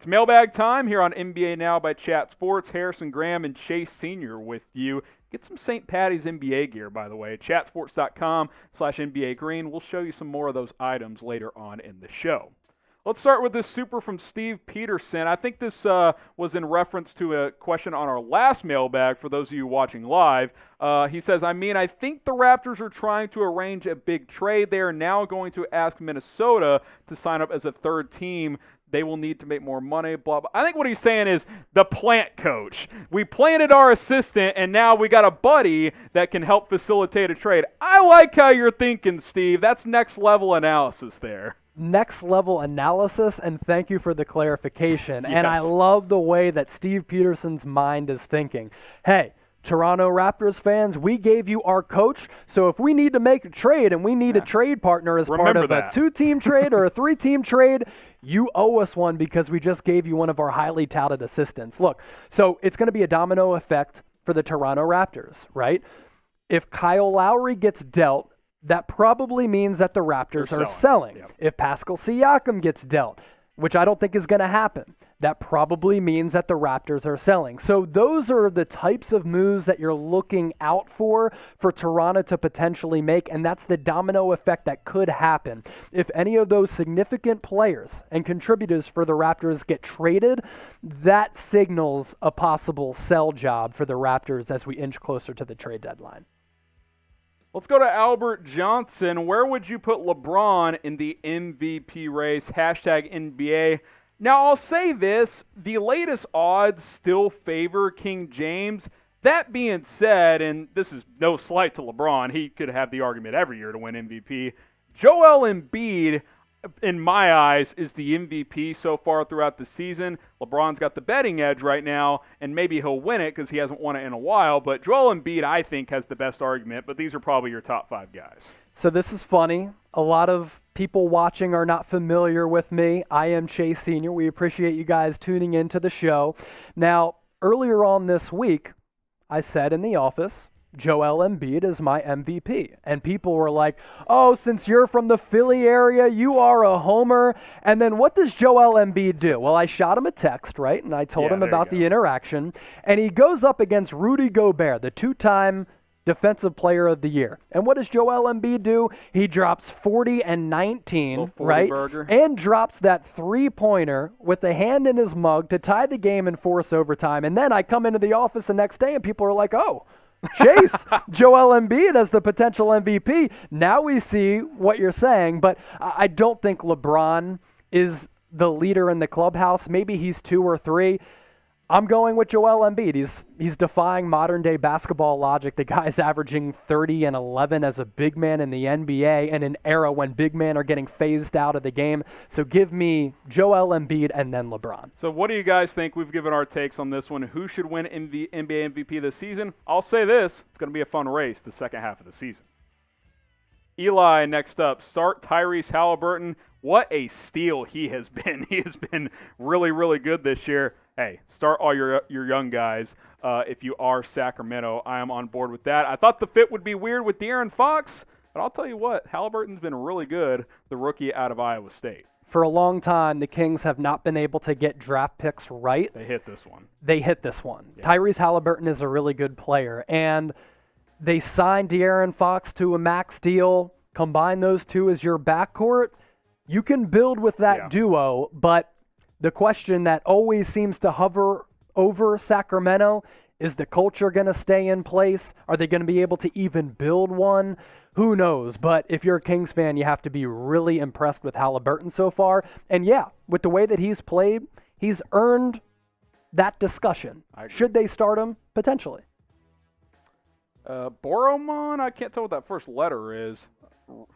It's mailbag time here on NBA Now by Chat Sports. Harrison Graham and Chase Sr. with you. Get some St. Patty's NBA gear, by the way. Chatsports.com/NBA Green. We'll show you some more of those items later on in the show. Let's start with this super from Steve Peterson. I think this was in reference to a question on our last mailbag for those of you watching live. He says, I think the Raptors are trying to arrange a big trade. They are now going to ask Minnesota to sign up as a third team. They will need to make more money, blah, blah. I think what he's saying is the plant coach. We planted our assistant, and now we got a buddy that can help facilitate a trade. I like how you're thinking, Steve. That's next level analysis there. Next level analysis, and thank you for the clarification. Yes. And I love the way that Steve Peterson's mind is thinking. Hey, Toronto Raptors fans, we gave you our coach, so if we need to make a trade and we need a trade partner as part of a 2-team trade or a 3-team trade, you owe us one because we just gave you one of our highly touted assistants. Look, so it's going to be a domino effect for the Toronto Raptors, right? If Kyle Lowry gets dealt, that probably means that the Raptors are selling. Yep. If Pascal Siakam gets dealt, which I don't think is going to happen, that probably means that the Raptors are selling. So those are the types of moves that you're looking out for Toronto to potentially make, and that's the domino effect that could happen. If any of those significant players and contributors for the Raptors get traded, that signals a possible sell job for the Raptors as we inch closer to the trade deadline. Let's go to Albert Johnson. Where would you put LeBron in the MVP race? #NBA. Now, I'll say this. The latest odds still favor King James. That being said, and this is no slight to LeBron, he could have the argument every year to win MVP. Joel Embiid, in my eyes, is the MVP so far throughout the season. LeBron's got the betting edge right now, and maybe he'll win it because he hasn't won it in a while. But Joel Embiid, I think, has the best argument, but these are probably your top 5 guys. So this is funny. A lot of people watching are not familiar with me. I am Chase Sr. We appreciate you guys tuning into the show. Now, earlier on this week, I said in the office, Joel Embiid is my MVP. And people were like, oh, since you're from the Philly area, you are a homer. And then what does Joel Embiid do? Well, I shot him a text, right? And I told him about the interaction. And he goes up against Rudy Gobert, the 2-time Defensive Player of the Year. And what does Joel Embiid do? He drops 40 and 19, right? Burger. And drops that 3-pointer with a hand in his mug to tie the game and force overtime. And then I come into the office the next day and people are like, oh, Chase, Joel Embiid as the potential MVP. Now we see what you're saying, but I don't think LeBron is the leader in the clubhouse. Maybe he's 2 or 3. I'm going with Joel Embiid. He's defying modern-day basketball logic. The guy's averaging 30 and 11 as a big man in the NBA in an era when big men are getting phased out of the game. So give me Joel Embiid and then LeBron. So what do you guys think? We've given our takes on this one. Who should win NBA MVP this season? I'll say this. It's going to be a fun race the second half of the season. Eli, next up. Start Tyrese Haliburton. What a steal he has been. He has been really, really good this year. Hey, start all your young guys if you are Sacramento. I am on board with that. I thought the fit would be weird with De'Aaron Fox, but I'll tell you what, Halliburton's been really good, the rookie out of Iowa State. For a long time, the Kings have not been able to get draft picks right. They hit this one. Yeah. Tyrese Haliburton is a really good player, and they signed De'Aaron Fox to a max deal. Combine those two as your backcourt. You can build with that duo, but the question that always seems to hover over Sacramento is the culture going to stay in place? Are they going to be able to even build one? Who knows? But if you're a Kings fan, you have to be really impressed with Halliburton so far. And yeah, with the way that he's played, he's earned that discussion. Should they start him? Potentially. Boromon? I can't tell what that first letter is.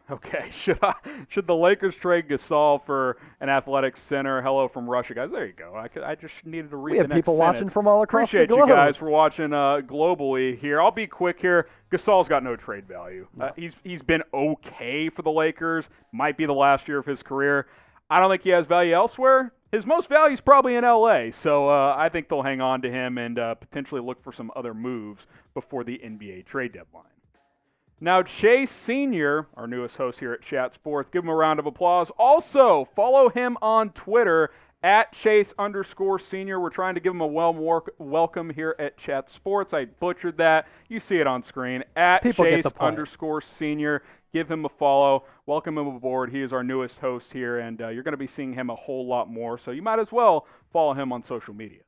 Okay, should the Lakers trade Gasol for an athletic center? Hello from Russia, guys. There you go. I just needed to read the next sentence. We have people watching from all across the globe. Appreciate you guys for watching globally here. I'll be quick here. Gasol's got no trade value. No. He's been okay for the Lakers. Might be the last year of his career. I don't think he has value elsewhere. His most value is probably in L.A., so I think they'll hang on to him and potentially look for some other moves before the NBA trade deadline. Now, Chase Sr., our newest host here at Chat Sports, give him a round of applause. Also, follow him on Twitter At Chase_Senior. We're trying to give him a welcome here at Chat Sports. I butchered that. You see it on screen. At Chase_Senior. Give him a follow. Welcome him aboard. He is our newest host here, and you're going to be seeing him a whole lot more, so you might as well follow him on social media.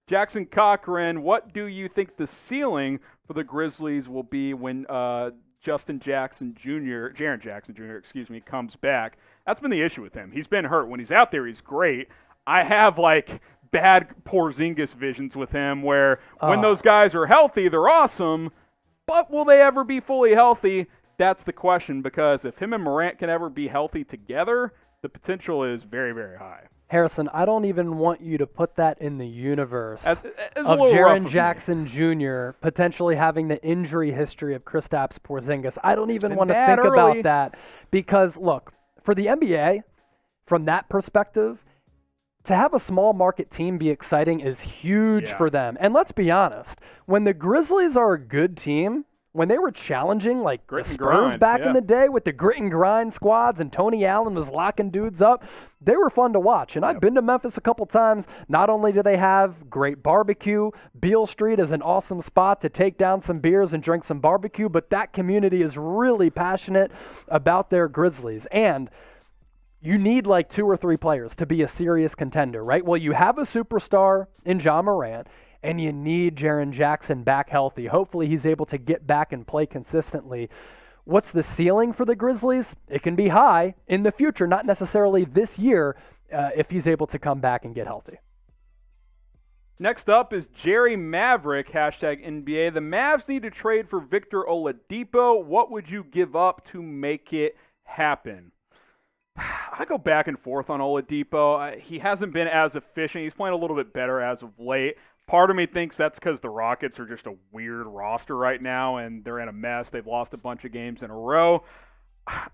Jackson Cochran, what do you think the ceiling for the Grizzlies will be when Jaren Jackson Jr., comes back? That's been the issue with him. He's been hurt. When he's out there, he's great. I have, bad Porzingis visions with him where when those guys are healthy, they're awesome, but will they ever be fully healthy? That's the question, because if him and Morant can ever be healthy together, the potential is very, very high. Harrison, I don't even want you to put that in the universe of Jaren Jackson Jr. potentially having the injury history of Kristaps Porzingis. I don't even want to think about that because, look, for the NBA, from that perspective, to have a small market team be exciting is huge for them. And let's be honest, when the Grizzlies are a good team, when they were challenging like the Spurs back in the day with the grit and grind squads and Tony Allen was locking dudes up, they were fun to watch. And I've been to Memphis a couple times. Not only do they have great barbecue, Beale Street is an awesome spot to take down some beers and drink some barbecue, but that community is really passionate about their Grizzlies. And you need 2 or 3 players to be a serious contender, right? Well, you have a superstar in Ja Morant, and you need Jaren Jackson back healthy. Hopefully he's able to get back and play consistently. What's the ceiling for the Grizzlies? It can be high in the future, not necessarily this year, if he's able to come back and get healthy. Next up is Jerry Maverick, #NBA. The Mavs need to trade for Victor Oladipo. What would you give up to make it happen? I go back and forth on Oladipo. He hasn't been as efficient. He's playing a little bit better as of late. Part of me thinks that's because the Rockets are just a weird roster right now, and they're in a mess. They've lost a bunch of games in a row.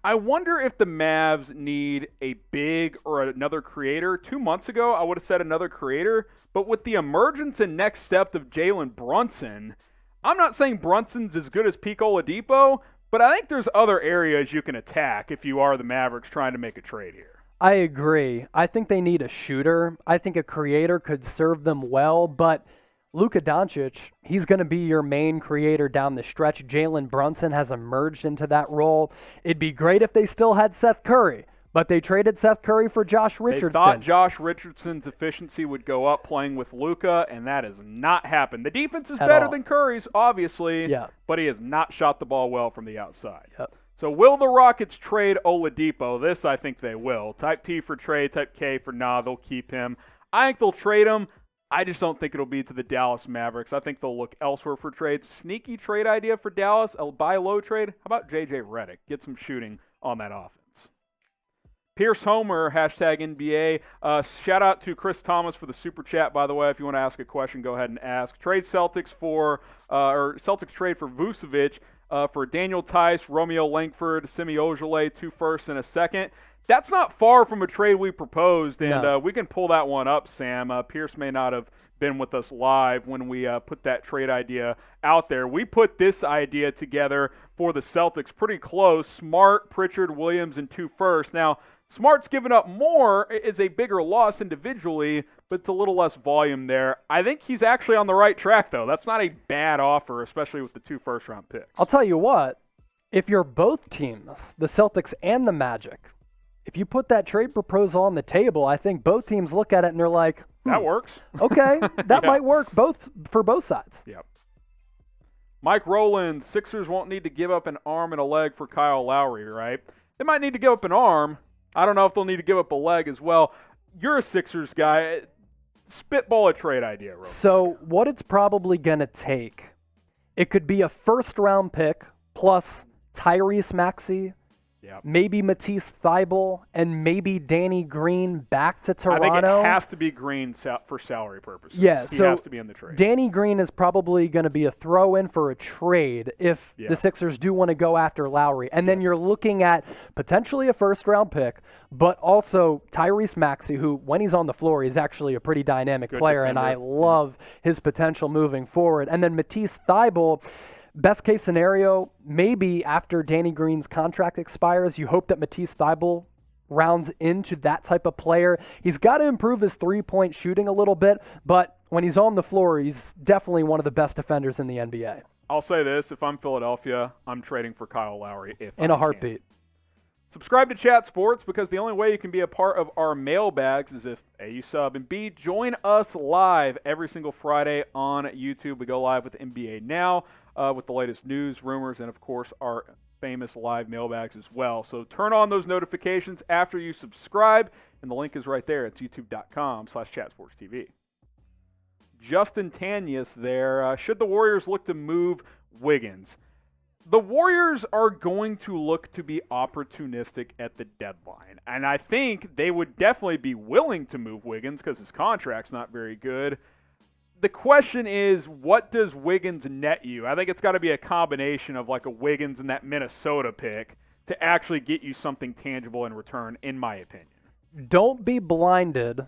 I wonder if the Mavs need a big or another creator. 2 months ago, I would have said another creator, but with the emergence and next step of Jalen Brunson, I'm not saying Brunson's as good as peak Oladipo, but I think there's other areas you can attack if you are the Mavericks trying to make a trade here. I agree. I think they need a shooter. I think a creator could serve them well, but Luka Doncic, he's going to be your main creator down the stretch. Jalen Brunson has emerged into that role. It'd be great if they still had Seth Curry, but they traded Seth Curry for Josh Richardson. They thought Josh Richardson's efficiency would go up playing with Luka, and that has not happened. The defense is better than Curry's, obviously, but he has not shot the ball well from the outside. So will the Rockets trade Oladipo? This I think they will. Type T for trade, type K for nah, they'll keep him. I think they'll trade him. I just don't think it'll be to the Dallas Mavericks. I think they'll look elsewhere for trades. Sneaky trade idea for Dallas, a buy low trade. How about J.J. Redick? Get some shooting on that offense. Pierce Homer, #NBA. Shout out to Chris Thomas for the super chat, by the way. If you want to ask a question, go ahead and ask. Celtics trade for Vucevic. For Daniel Tice, Romeo Langford, Semi Ojeleye, 2 firsts and a second. That's not far from a trade we proposed, and we can pull that one up, Sam. Pierce may not have been with us live when we put that trade idea out there. We put this idea together for the Celtics pretty close. Smart, Pritchard, Williams, and 2 firsts. Now, Smart's given up more, is a bigger loss individually, but it's a little less volume there. I think he's actually on the right track, though. That's not a bad offer, especially with the 2 first-round picks. I'll tell you what, if you're both teams, the Celtics and the Magic, if you put that trade proposal on the table, I think both teams look at it and they're like, that works. Okay, that might work for both sides. Yep. Mike Rowland, Sixers won't need to give up an arm and a leg for Kyle Lowry, right? They might need to give up an arm. I don't know if they'll need to give up a leg as well. You're a Sixers guy. Spitball a trade idea, Rowland. So what it's probably going to take, it could be a first-round pick plus Tyrese Maxey, maybe Matisse Thybulle, and maybe Danny Green back to Toronto. I think it has to be Green for salary purposes. He has to be in the trade. Danny Green is probably going to be a throw-in for a trade if the Sixers do want to go after Lowry. And then you're looking at potentially a first-round pick, but also Tyrese Maxey, who, when he's on the floor, he's actually a pretty dynamic player, defender. And I love his potential moving forward. And then Matisse Thybulle, best case scenario, maybe after Danny Green's contract expires, you hope that Matisse Thybulle rounds into that type of player. He's got to improve his three-point shooting a little bit, but when he's on the floor, he's definitely one of the best defenders in the NBA. I'll say this, if I'm Philadelphia, I'm trading for Kyle Lowry. In a heartbeat. Subscribe to Chat Sports, because the only way you can be a part of our mailbags is if A, you sub, and B, join us live every single Friday on YouTube. We go live with NBA Now with the latest news, rumors, and of course our famous live mailbags as well. So turn on those notifications after you subscribe, and the link is right there. It's youtube.com/chatsportstv. Justin Tanius there. Should the Warriors look to move Wiggins? The Warriors are going to look to be opportunistic at the deadline, and I think they would definitely be willing to move Wiggins because his contract's not very good. The question is, what does Wiggins net you? I think it's got to be a combination of like a Wiggins and that Minnesota pick to actually get you something tangible in return, in my opinion. Don't be blinded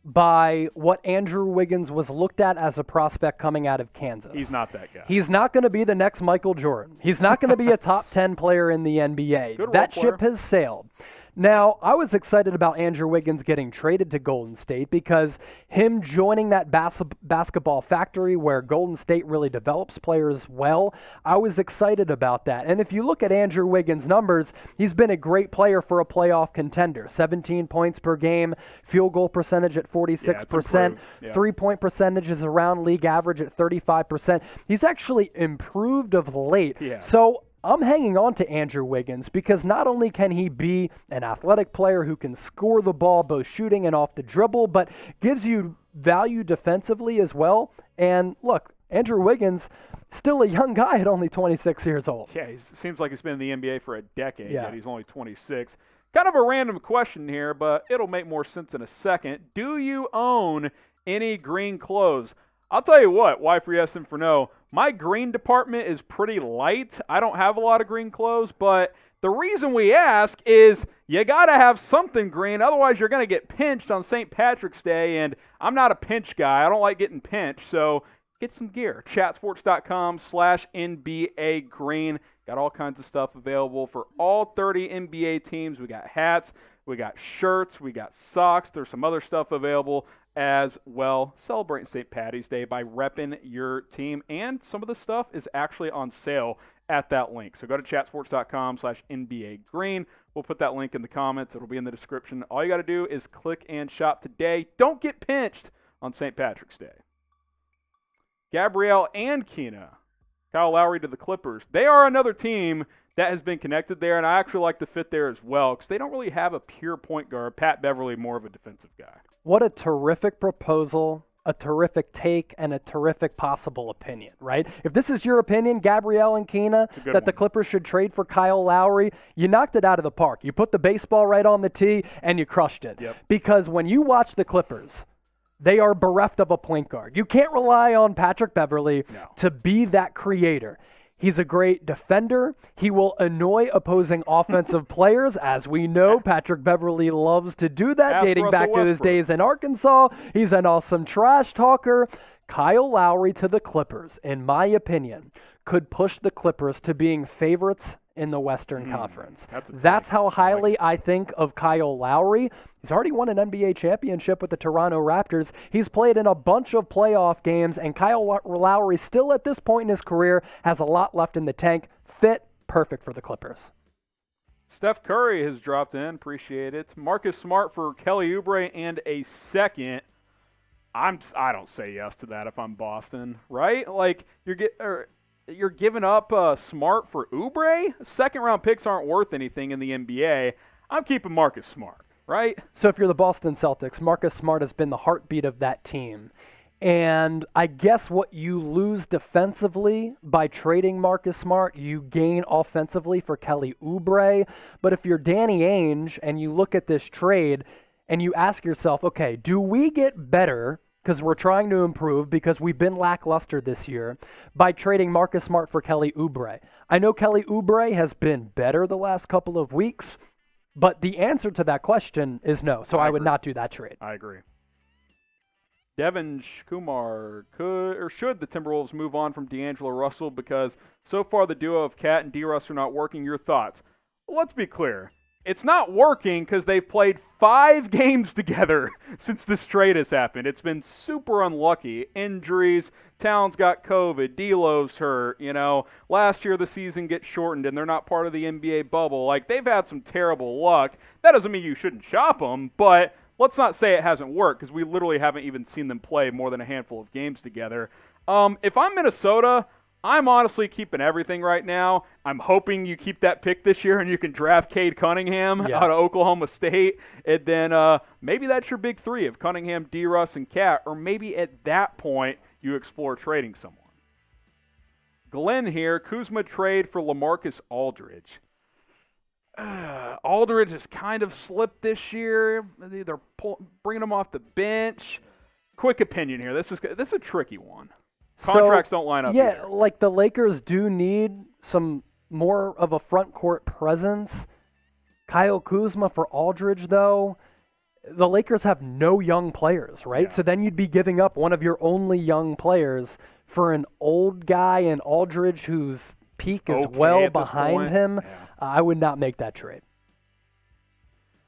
by what Andrew Wiggins was looked at as a prospect coming out of Kansas. He's not that guy. He's not going to be the next Michael Jordan. He's not going to be a top 10 player in the NBA. That ship has sailed. Now, I was excited about Andrew Wiggins getting traded to Golden State because him joining that basketball factory where Golden State really develops players well, I was excited about that. And if you look at Andrew Wiggins' numbers, he's been a great player for a playoff contender. 17 points per game, field goal percentage at 46%, three-point percentage is around league average at 35%. He's actually improved of late. So I'm hanging on to Andrew Wiggins because not only can he be an athletic player who can score the ball both shooting and off the dribble, but gives you value defensively as well. And look, Andrew Wiggins, still a young guy at only 26 years old. Yeah, he seems like he's been in the NBA for a decade, yet he's only 26. Kind of a random question here, but it'll make more sense in a second. Do you own any green clothes? I'll tell you what, Y for yes and for no, my green department is pretty light. I don't have a lot of green clothes, but the reason we ask is you got to have something green, otherwise you're going to get pinched on St. Patrick's Day, and I'm not a pinch guy. I don't like getting pinched, so get some gear. Chatsports.com/NBA Green. Got all kinds of stuff available for all 30 NBA teams. We got hats, we got shirts, we got socks. There's some other stuff available as well. Celebrating St. Patty's Day by repping your team, and some of the stuff is actually on sale at that link. So go to chatsports.com/NBA Green. We'll put that link in the comments. It'll be in the description. All you got to do is click and shop today. Don't get pinched on St. Patrick's Day. Gabrielle and Keena, Kyle Lowry to the Clippers. They are another team that has been connected there, and I actually like the fit there as well because they don't really have a pure point guard. Pat Beverly, more of a defensive guy. What a terrific proposal, a terrific take, and a terrific possible opinion, right? If this is your opinion, Gabrielle and Keena, that the Clippers should trade for Kyle Lowry, you knocked it out of the park. You put the baseball right on the tee, and you crushed it. Because when you watch the Clippers, they are bereft of a point guard. You can't rely on Patrick Beverly to be that creator. He's a great defender. He will annoy opposing offensive players. As we know, Patrick Beverly loves to do that, dating back to his days in Arkansas. He's an awesome trash talker. Kyle Lowry to the Clippers, in my opinion, could push the Clippers to being favorites in the Western Conference. That's how highly I think of Kyle Lowry. He's already won an NBA championship with the Toronto Raptors. He's played in a bunch of playoff games, and Kyle Lowry still at this point in his career has a lot left in the tank. Fit perfect for the Clippers. Steph Curry has dropped in. Appreciate it. Marcus Smart for Kelly Oubre and a second. I don't say yes to that if I'm Boston, right? Like you're giving up Smart for Oubre? Second-round picks aren't worth anything in the NBA. I'm keeping Marcus Smart, right? So if you're the Boston Celtics, Marcus Smart has been the heartbeat of that team. And I guess what you lose defensively by trading Marcus Smart, you gain offensively for Kelly Oubre. But if you're Danny Ainge and you look at this trade and you ask yourself, okay, do we get better because we're trying to improve because we've been lackluster this year by trading Marcus Smart for Kelly Oubre? I know Kelly Oubre has been better the last couple of weeks, but the answer to that question is no. So I would not do that trade. I agree. Devin Kumar, should the Timberwolves move on from D'Angelo Russell because so far the duo of Cat and D-Russ are not working? Your thoughts? Well, let's be clear. It's not working because they've played 5 games together since this trade has happened. It's been super unlucky. Injuries, Towns got COVID, D'Lo's hurt, Last year the season gets shortened and they're not part of the NBA bubble. Like, they've had some terrible luck. That doesn't mean you shouldn't shop them, but let's not say it hasn't worked because we literally haven't even seen them play more than a handful of games together. If I'm Minnesota, I'm honestly keeping everything right now. I'm hoping you keep that pick this year and you can draft Cade Cunningham out of Oklahoma State. And then maybe that's your big 3 of Cunningham, D-Russ, and Cat. Or maybe at that point you explore trading someone. Glenn here, Kuzma trade for LaMarcus Aldridge. Aldridge has kind of slipped this year. They're bringing him off the bench. Quick opinion here. This is a tricky one. Contracts don't line up. Yeah, like the Lakers do need some more of a front court presence. Kyle Kuzma for Aldridge, though. The Lakers have no young players, right? Yeah. So then you'd be giving up one of your only young players for an old guy in Aldridge whose peak is well behind him. Yeah. I would not make that trade.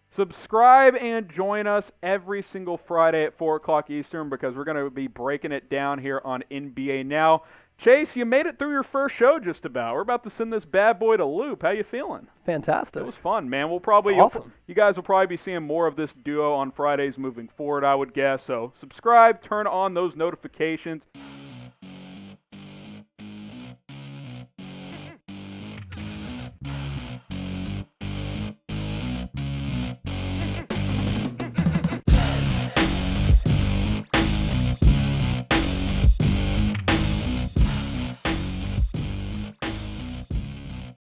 Subscribe and join us every single Friday at 4 o'clock Eastern because we're going to be breaking it down here on NBA Now. Chase, you made it through your first show just about. We're about to send this bad boy to Loop. How you feeling? Fantastic. It was fun, man. We'll probably awesome. You guys will probably be seeing more of this duo on Fridays moving forward, I would guess. So subscribe, turn on those notifications.